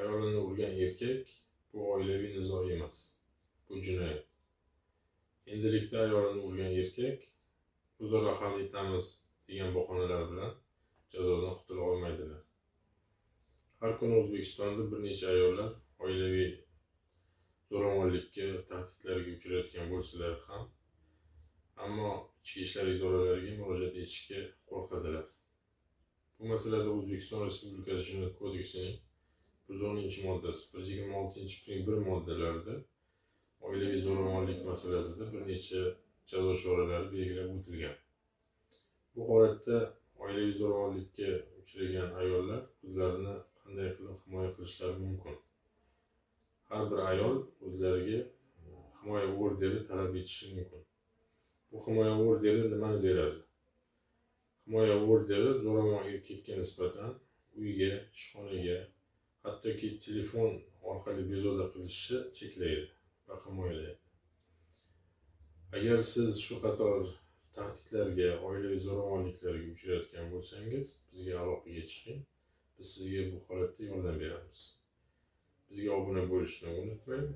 ayolini urgan erkak bu oilaviy nizo emas, bu jinoyat. Endilikda ayolini urgan erkak o'zaro hal etamiz degan bahonalar bilan jazodan qutula olmaydilar. Har kuni O'zbekistonda bir necha ayollar oilaviy zo'ravonlikka, tahdidlarga uchrayotgan bo'lsalar ham, ammo ichki ishlar idoralariga murojaat etishga qo'rqadilar. Bu masalada O'zbekiston Respublikasi Jinoyat kodeksining 110-moddasi, 126-1 moddalarida oilaviy zo'ravonlik masalasida bir necha jazo choralari belgilab o'tilgan. Bu holatda oilaviy zo'ravonlikka uchragan ayollar o'zlarini qanday qilib himoya qilishlari mumkin? Har bir ayol o'zlariga himoya orderi talab etishi mumkin. Bu himoya orderi nimani beradi? Himoya orderi zo'ravon erkakka nisbatan uyga, ishxonaga, hattoki telefon orqali bezovta qilishni cheklaydi va himoyalaydi. Agar siz shu qator tahdidlarga, oilaviy zo'ravonliklarga uchrayotgan bo'lsangiz, bizga aloqaga chiqing. Biz sizga bu holatda yordam beramiz. Bizga obuna bo'lishni unutmang.